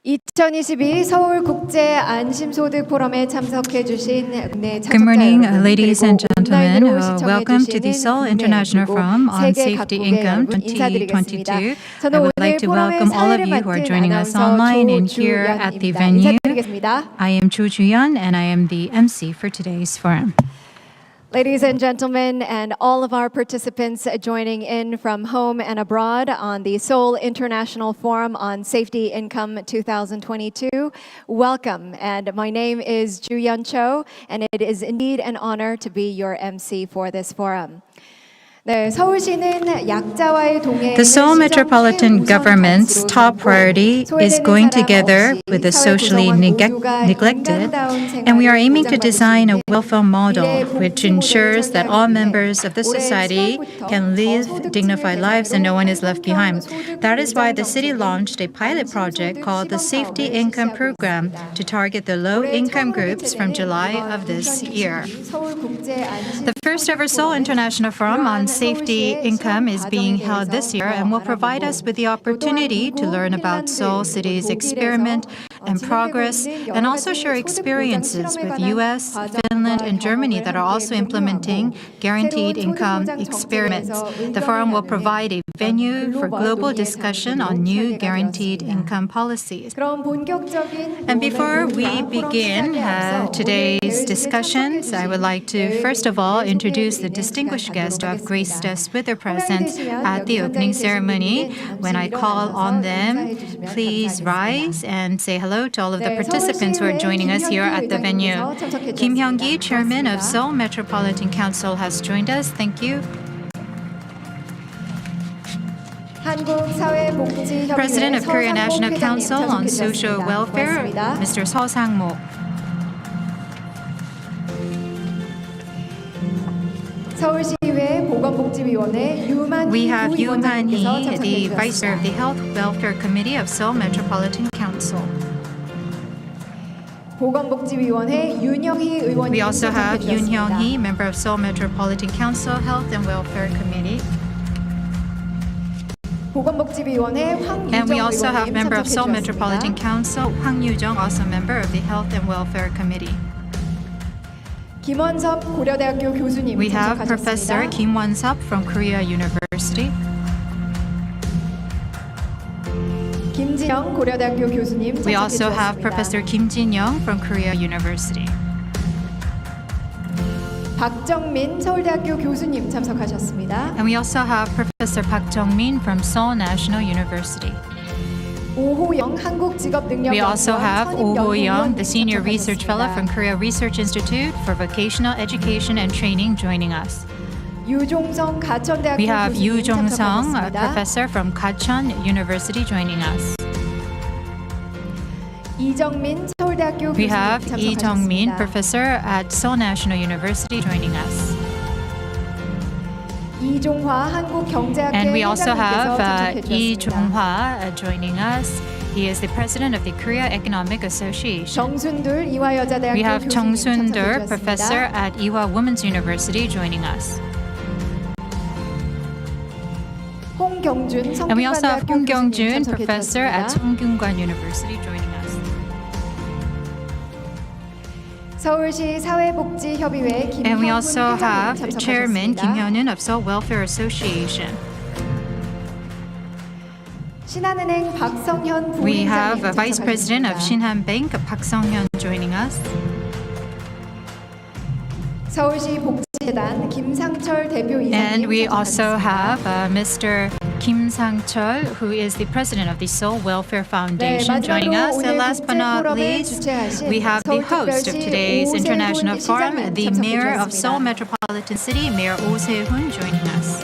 2022 서울 국제 안심소득 포럼에 참석해 주신 국내 Good morning, 참석자 여러분, ladies and 그리고 gentlemen. 온라인으로 시청해 Welcome to the 주시는 Seoul 국내 International 그리고 Forum on 세계 Safety 각국의 Income 여러분 인사드리겠습니다. 2022. I 저는 would 오늘 like to 포럼의 welcome all of 사회를 you who are 맡은 joining us 아나운서 online and here at the 조주연입니다. venue. 인사드리겠습니다. I am Cho Ju-yeon and I am the MC for today's forum. Ladies and gentlemen, and all of our participants joining in from home and abroad on the Seoul International Forum on Safety Income 2022, welcome. And my name is Ju-yeon Cho, and it is indeed an honor to be your MC for this forum. 네, 서울시는 약자와의 동행을 The Seoul Metropolitan government's top priority is going together with the socially neglected, and we are aiming to design a welfare model which ensures that all members of the society can live dignified lives and no one is left behind. That is why the city launched a pilot project called the Safety Income Program to target the low-income groups from July of this year. The first ever Seoul International Forum on Safety Income is being held this year and will provide us with the opportunity to learn about Seoul City's experiment and progress and also share experiences with US, Finland, and Germany that are also implementing guaranteed income experiments. The forum will provide a venue for global discussion on new guaranteed income policies. And before we begin today's discussions, I would like to first of all introduce the distinguished guests who have graced us with their presence at the opening ceremony. When I call on them, please rise and say hello to all of the participants who are joining us here at the venue. Kim Hyun-gi, Chairman of Seoul Metropolitan Council, has joined us. Thank you. President of Korea National Council on Social Welfare, Mr. Sang-Mok. We have Yoon Han-hee, the Vice Chair of the Health Welfare Committee of Seoul Metropolitan Council. We also have Yoon Hyung-hee, member of Seoul Metropolitan Council Health and Welfare Committee. And we also have member of Seoul Metropolitan Council, Hwang Yu-jung, also member of the Health and Welfare Committee. We have Professor Kim Won-sop from Korea University. We also have Professor Kim Jin-young from Korea University. And we also have Professor Park Jung-min from Seoul National University. We also have Oh Ho-young, the Senior Research Fellow from Korea Research Institute for Vocational Education and Training, joining us. We have Yoo Jong-sung, a professor from Gachon University, joining us. We have Lee Jung-min, professor at Seoul National University, joining us. And we also have Lee Jong-hwa joining us. He is the president of the Korea Economic Association. We have Chung Sun-dur, professor at Ewha Women's University, joining us. And we also have Hong Kyung-jun, professor at Sungkyunkwan University, joining us. And we also have Chairman Kim Hyun-eun of Seoul Welfare Association. We have Vice President of Shinhan Bank, Park Sung-hyun, joining us. And we also have Mr. Kim Sang-chul, who is the president of the Seoul Welfare Foundation, joining us. And last but not least, we have the host of today's international forum, the Mayor of Seoul Metropolitan City, Mayor Se-Hoon, joining us.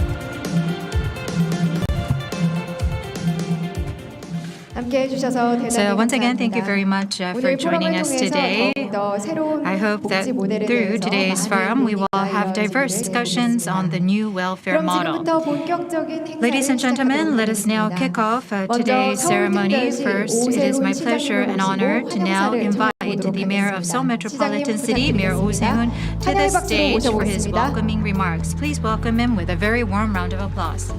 So once again, thank you very much for joining us today. I hope that through today's forum, we will have diverse discussions on the new welfare model. Ladies and gentlemen, let us now kick off today's ceremony. First, it is my pleasure and honor to now invite the Mayor of Seoul Metropolitan City, Mayor Se-Hoon, to the stage for his welcoming remarks. Please welcome him with a very warm round of applause.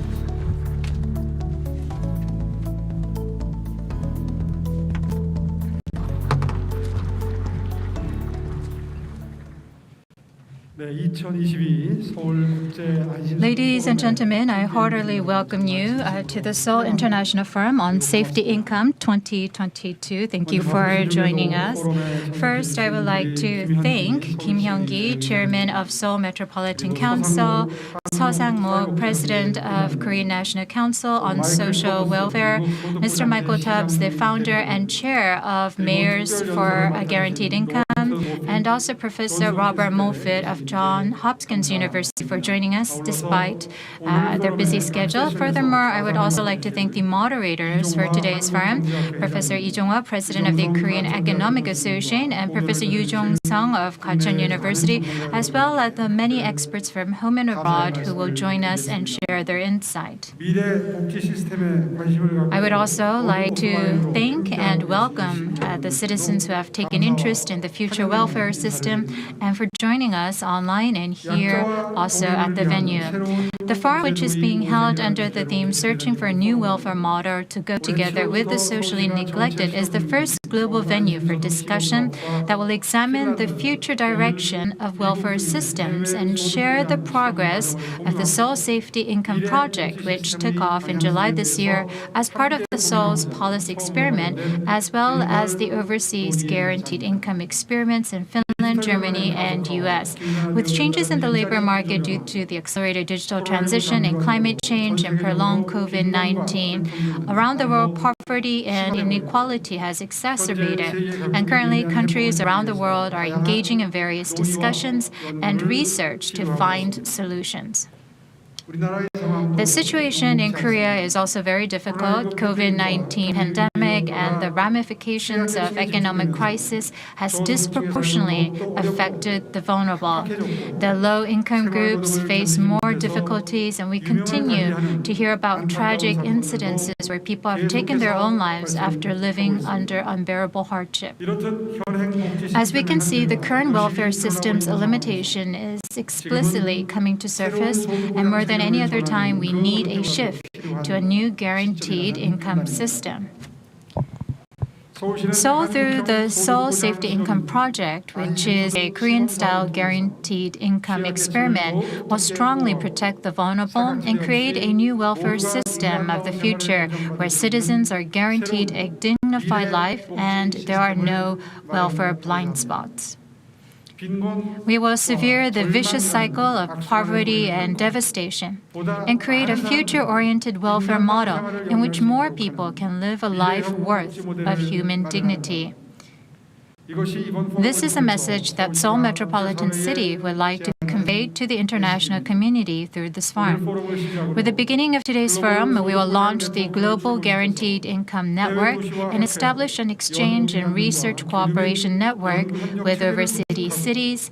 Ladies and gentlemen, I heartily welcome you to the Seoul International Forum on Safety Income 2022. Thank you for joining us. First, I would like to thank Kim Hyung-gi, Chairman of Seoul Metropolitan Council, Sang-Mok, President of Korean National Council on Social Welfare, Mr. Michael Tubbs, the founder and chair of Mayors for a Guaranteed Income, and also Professor Robert Moffett of Johns Hopkins University for joining us despite their busy schedule. Furthermore, I would also like to thank the moderators for today's forum, Professor Lee Jong-hwa, President of the Korean Economic Association, and Professor Yoo Jong-sung of Hyeon University, as well as the many experts from home and abroad who will join us and share their insight. I would also like to thank and welcome the citizens who have taken interest in the future welfare system and for joining us online and here also at the venue. The forum, which is being held under the theme Searching for a New Welfare Model to Go Together with the Socially Neglected, is the first global venue for discussion that will examine the future direction of welfare systems and share the progress of the Seoul Safety Income Project, which took off in July this year as part of the Seoul's policy experiment, as well as the overseas guaranteed income experiments in Finland, Germany, and US. With changes in the labor market due to the accelerated digital transition and climate change and prolonged COVID-19, around the world, poverty and inequality has exacerbated, and currently countries around the world are engaging in various discussions and research to find solutions. The situation in Korea is also very difficult. COVID-19 pandemic and the ramifications of economic crisis has disproportionately affected the vulnerable. The low-income groups face more difficulties, and we continue to hear about tragic incidences where people have taken their own lives after living under unbearable hardship. As we can see, the current welfare system's limitation is explicitly coming to surface, and more than any other time, we need a shift to a new guaranteed income system. So through the Seoul Safety Income Project, which is a Korean-style guaranteed income experiment, will strongly protect the vulnerable and create a new welfare system of the future where citizens are guaranteed a dignified life and there are no welfare blind spots. We will sever the vicious cycle of poverty and devastation and create a future-oriented welfare model in which more people can live a life worth of human dignity. This is a message that Seoul Metropolitan City would like to convey to the international community through this forum. With the beginning of today's forum, we will launch the Global Guaranteed Income Network and establish an exchange and research cooperation network with overseas cities,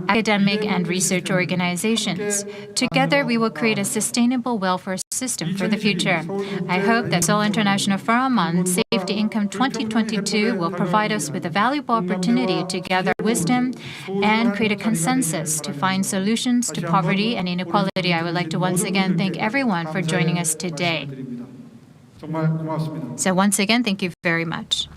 academic and research organizations. Together, we will create a sustainable welfare system for the future. I hope that Seoul International Forum on Safety Income 2022 will provide us with a valuable opportunity to gather wisdom and create a consensus to find solutions to poverty and inequality. I would like to once again thank everyone for joining us today. So once again, thank you very much.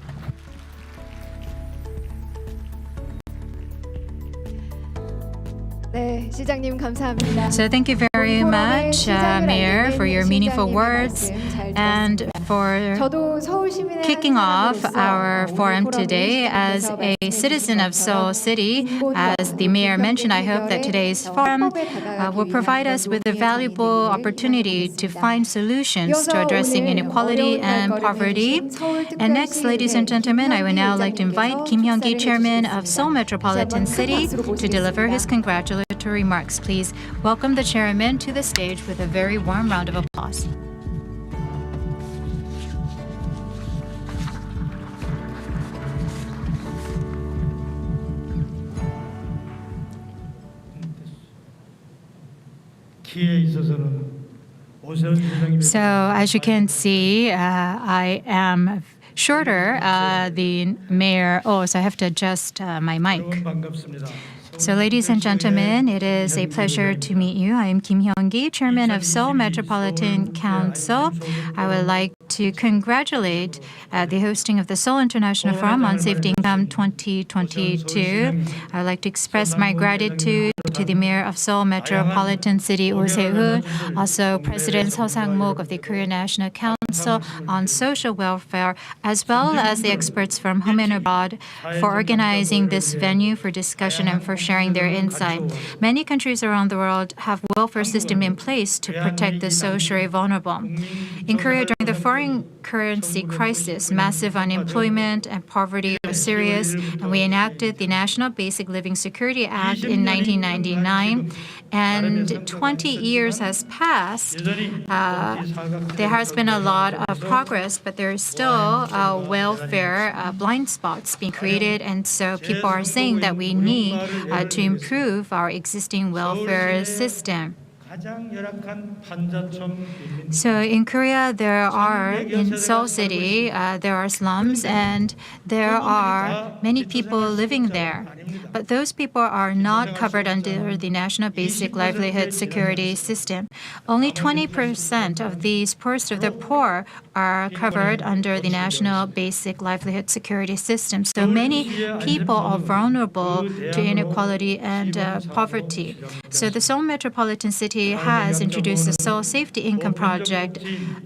네, 시장님 감사합니다. So thank you very much, Mayor, for your meaningful words and for kicking off our forum today. As a citizen of Seoul City, as the Mayor mentioned, I hope that today's forum will provide us with a valuable opportunity to find solutions to addressing inequality and poverty. And next, ladies and gentlemen, I would now like to invite Kim Hyung-gi, Chairman of Seoul Metropolitan City, to deliver his congratulatory remarks. Please welcome the chairman to the stage with a very warm round of applause. So as you can see, I am shorter, the mayor. Oh, so I have to adjust my mic. So ladies and gentlemen, it is a pleasure to meet you. I am Kim Hyung-gi, Chairman of Seoul Metropolitan Council. I would like to congratulate the hosting of the Seoul International Forum on Safety Income 2022. I would like to express my gratitude to the Mayor of Seoul Metropolitan City, Se-Hoon, also President Sang-Mok of the Korea National Council on Social Welfare, as well as the experts from home and abroad for organizing this venue for discussion and for sharing their insight. Many countries around the world have welfare system in place to protect the socially vulnerable. In Korea, during the foreign currency crisis, massive unemployment and poverty were serious, and we enacted the National Basic Living Security Act in 1999. And 20 years has passed. There has been a lot of progress, but there is still welfare blind spots being created, and so people are saying that we need to improve our existing welfare system. So in Korea, in Seoul City, there are slums and there are many people living there. But those people are not covered under the National Basic Livelihood Security System. Only 20% of these poorest of the poor are covered under the National Basic Livelihood Security System. So many people are vulnerable to inequality and poverty. So the Seoul Metropolitan City has introduced the Seoul Safety Income Project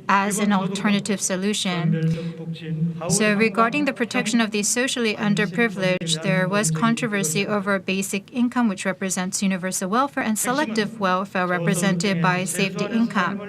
as an alternative solution. So regarding the protection of the socially underprivileged, there was controversy over basic income, which represents universal welfare, and selective welfare represented by safety income.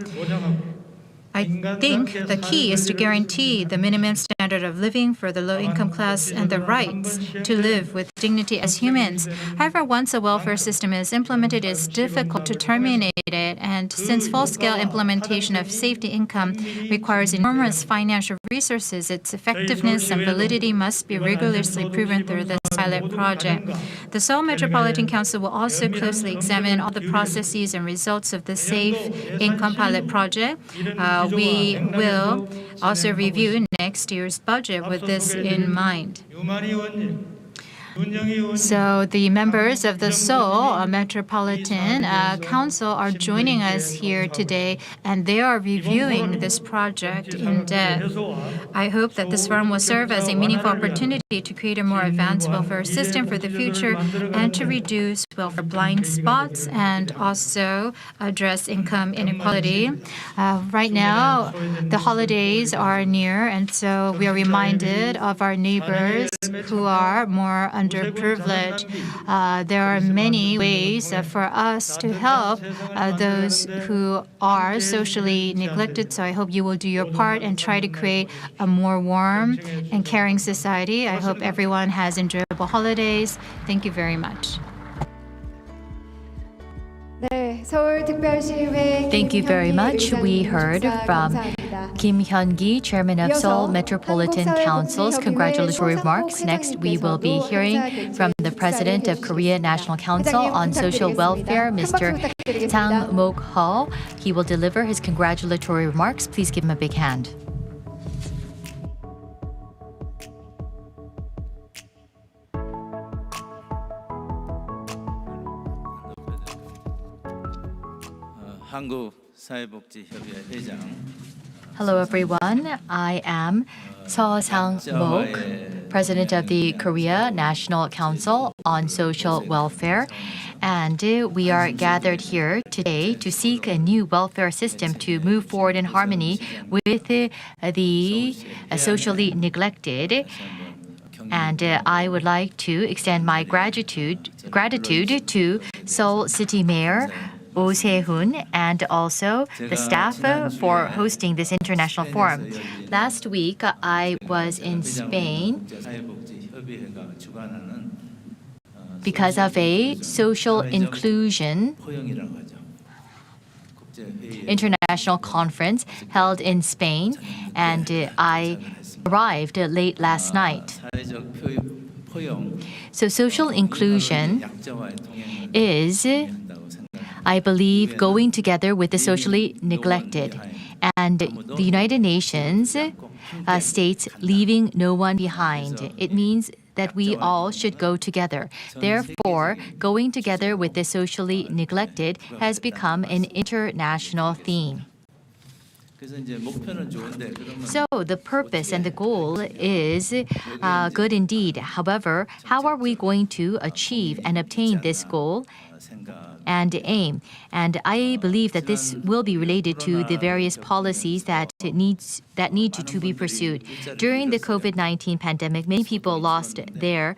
I think the key is to guarantee the minimum standard of living for the low-income class and the rights to live with dignity as humans. However, once a welfare system is implemented, it's difficult to terminate it. And since full-scale implementation of safety income requires enormous financial resources, its effectiveness and validity must be rigorously proven through this pilot project. The Seoul Metropolitan Council will also closely examine all the processes and results of the Safe Income Pilot Project. We will also review next year's budget with this in mind. So the members of the Seoul Metropolitan Council are joining us here today, and they are reviewing this project in depth. I hope that this forum will serve as a meaningful opportunity to create a more advanced welfare system for the future and to reduce welfare blind spots and also address income inequality. Right now, the holidays are near, and so we are reminded of our neighbors who are more underprivileged. There are many ways for us to help those who are socially neglected. So I hope you will do your part and try to create a more warm and caring society. I hope everyone has enjoyable holidays. Thank you very much. Thank you very much. We heard from Kim Hyun-gi, Chairman of Seoul Metropolitan Council's congratulatory remarks. Next, we will be hearing from the President of Korea National Council on Social Welfare, Mr. Sang-Mok. He will deliver his congratulatory remarks. Please give him a big hand. Hello everyone, I am Sang-Mok, President of the Korea National Council on Social Welfare, and we are gathered here today to seek a new welfare system to move forward in harmony with the socially neglected. And I would like to extend my gratitude to Seoul City Mayor Se-Hoon and also the staff for hosting this international forum. Last week, I was in Spain because of a social inclusion international conference held in Spain, and I arrived late last night. So social inclusion is, I believe, going together with the socially neglected. And the United Nations states leaving no one behind. It means that we all should go together. Therefore, going together with the socially neglected has become an international theme. So the purpose and the goal is good indeed. However, how are we going to achieve and obtain this goal and aim? And I believe that this will be related to the various policies that need to be pursued. During the COVID-19 pandemic, many people lost their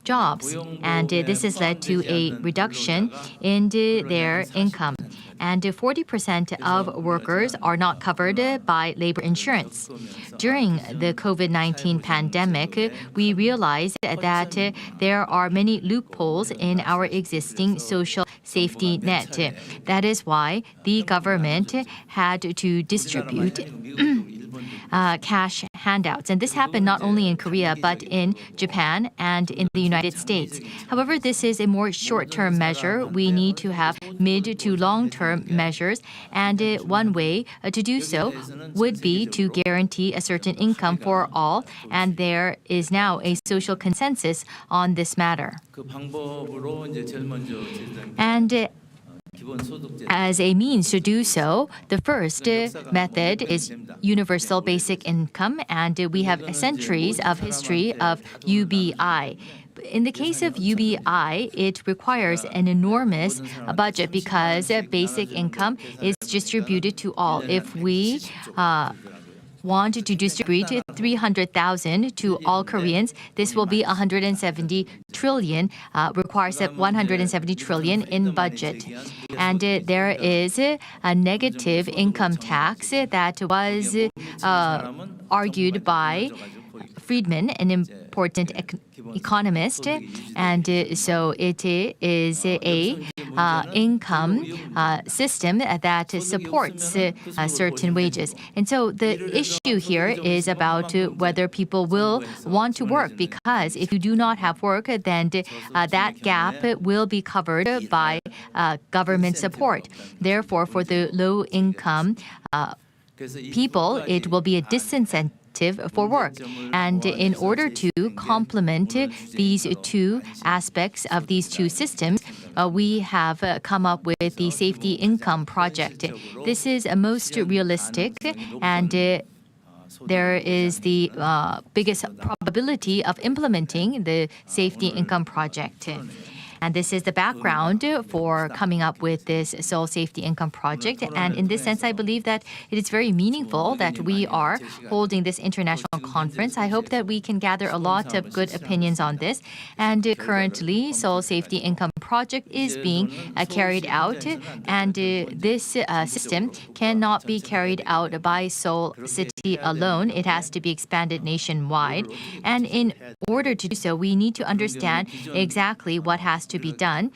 jobs, and this has led to a reduction in their income. And 40% of workers are not covered by labor insurance. During the COVID-19 pandemic, we realized that there are many loopholes in our existing social safety net. That is why the government had to distribute cash handouts. And this happened not only in Korea, but in Japan and in the United States. However, this is a more short-term measure. We need to have mid to long-term measures. And one way to do so would be to guarantee a certain income for all. And there is now a social consensus on this matter. And as a means to do so, the first method is universal basic income, and we have centuries of history of UBI. In the case of UBI, it requires an enormous budget because basic income is distributed to all. If we want to distribute 300,000 to all Koreans, this will be 170 trillion, requires 170 trillion in budget. And there is a negative income tax that was argued by Friedman, an important economist, and so it is a income system that supports certain wages. And so the issue here is about whether people will want to work, because if you do not have work, then that gap will be covered by government support. Therefore, for the low-income people, it will be a disincentive for work. And in order to complement these two aspects of these two systems, we have come up with the Safety Income Project. This is most realistic, and there is the biggest probability of implementing the Safety Income Project. And this is the background for coming up with this Seoul Safety Income Project. And in this sense, I believe that it is very meaningful that we are holding this international conference. I hope that we can gather a lot of good opinions on this. And currently, Seoul Safety Income Project is being carried out. And this system cannot be carried out by Seoul City alone. It has to be expanded nationwide. And in order to do so, we need to understand exactly what has to be done.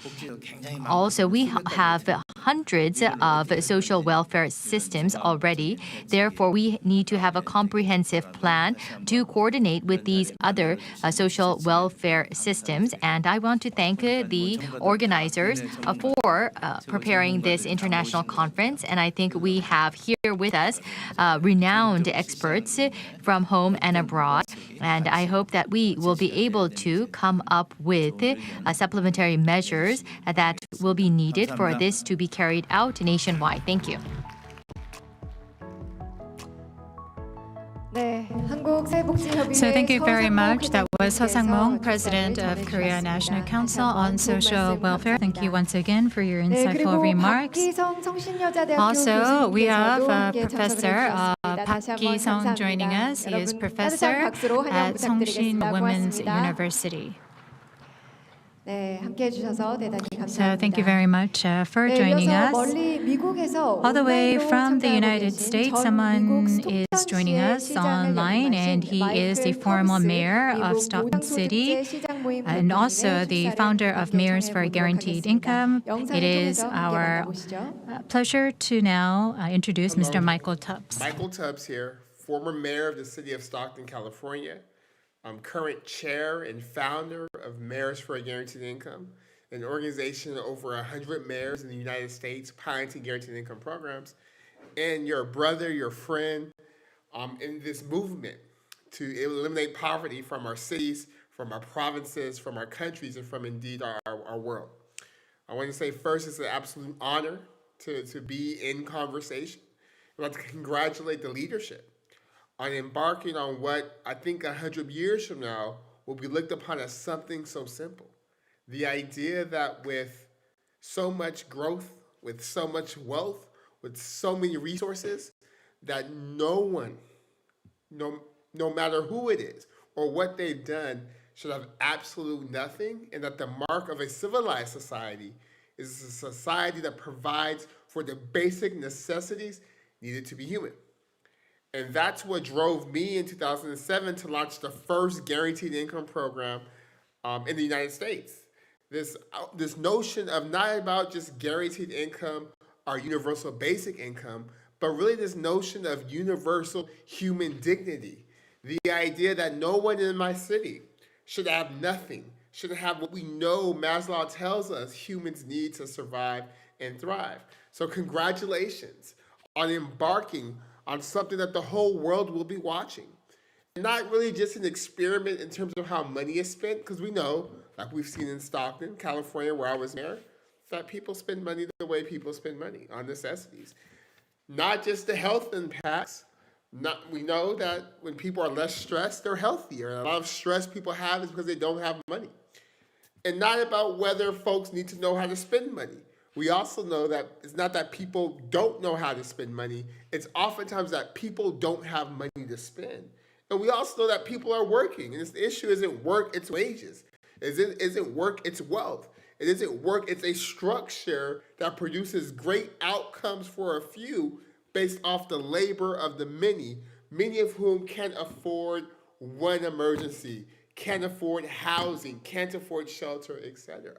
Also, we have hundreds of social welfare systems already. Therefore, we need to have a comprehensive plan to coordinate with these other social welfare systems. And I want to thank the organizers for preparing this international conference. And I think we have here with us renowned experts from home and abroad. And I hope that we will be able to come up with supplementary measures that will be needed for this to be carried out nationwide. Thank you. So thank you very much. That was Sang-Mok, President of Korea National Council on Social Welfare. Thank you once again for your insightful remarks. Also, we have Professor Park Ki-sung joining us. He is professor at Seongshin Women's University. So thank you very much for joining us. All the way from the United States, someone is joining us online, and he is the former mayor of Stockton City and also the founder of Mayors for Guaranteed Income. It is our pleasure to now introduce Mr. Michael Tubbs. Michael Tubbs here, former mayor of the city of Stockton, California. I'm current chair and founder of Mayors for a Guaranteed Income, an organization of over 100 mayors in the United States piloting guaranteed income programs, and your brother, your friend, in this movement to eliminate poverty from our cities, from our provinces, from our countries, and from indeed our world. I want to say first, it's an absolute honor to be in conversation I'd like to congratulate the leadership on embarking on what I think 100 years from now will be looked upon as something so simple. The idea that with so much growth, with so much wealth, with so many resources, that no one, no matter who it is or what they've done, should have absolute nothing, and that the mark of a civilized society is a society that provides for the basic necessities needed to be human. And that's what drove me in 2007 to launch the first guaranteed income program in the United States. This notion of not about just guaranteed income or universal basic income, but really this notion of universal human dignity. The idea that no one in my city should have nothing, should have what we know Maslow tells us humans need to survive and thrive. So congratulations on embarking on something that the whole world will be watching. Not really just an experiment in terms of how money is spent, because we know, like we've seen in Stockton, California, where I was there, that people spend money the way people spend money on necessities. Not just the health impacts. We know that when people are less stressed, they're healthier. A lot of stress people have is because they don't have money. And not about whether folks need to know how to spend money. We also know that it's not that people don't know how to spend money. It's oftentimes that people don't have money to spend. And we also know that people are working. And the issue isn't work, it's wages. It isn't work, it's wealth. It isn't work, it's a structure that produces great outcomes for a few based off the labor of the many of whom can't afford one emergency, can't afford housing, can't afford shelter, etc.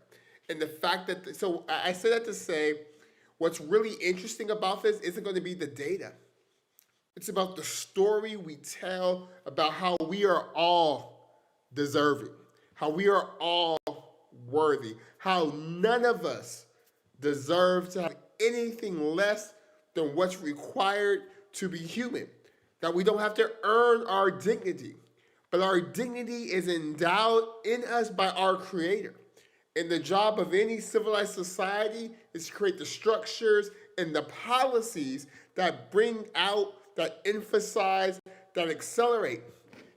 And the fact that, so I say that to say, what's really interesting about this isn't going to be the data. It's about the story we tell about how we are all deserving, how we are all worthy, how none of us deserve to have anything less than what's required to be human, that we don't have to earn our dignity, but our dignity is endowed in us by our Creator. And the job of any civilized society is to create the structures and the policies that bring out, that emphasize, that accelerate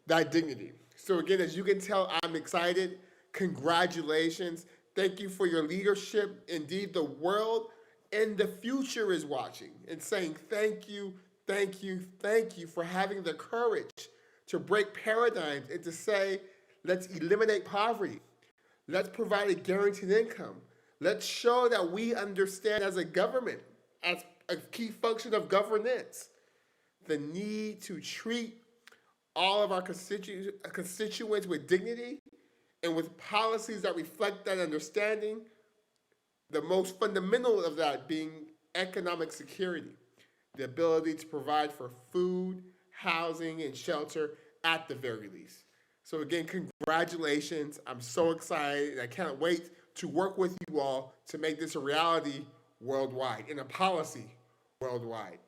that dignity. So again, as you can tell, I'm excited. Congratulations. Thank you for your leadership. Indeed, the world and the future is watching and saying thank you, thank you, thank you for having the courage to break paradigms and to say, let's eliminate poverty. Let's provide a guaranteed income. Let's show that we understand as a government, as a key function of governance, the need to treat all of our constituents with dignity and with policies that reflect that understanding, the most fundamental of that being economic security, the ability to provide for food, housing, and shelter at the very least. So again, congratulations. I'm so excited. I can't wait to work with you all to make this a reality worldwide and a policy worldwide.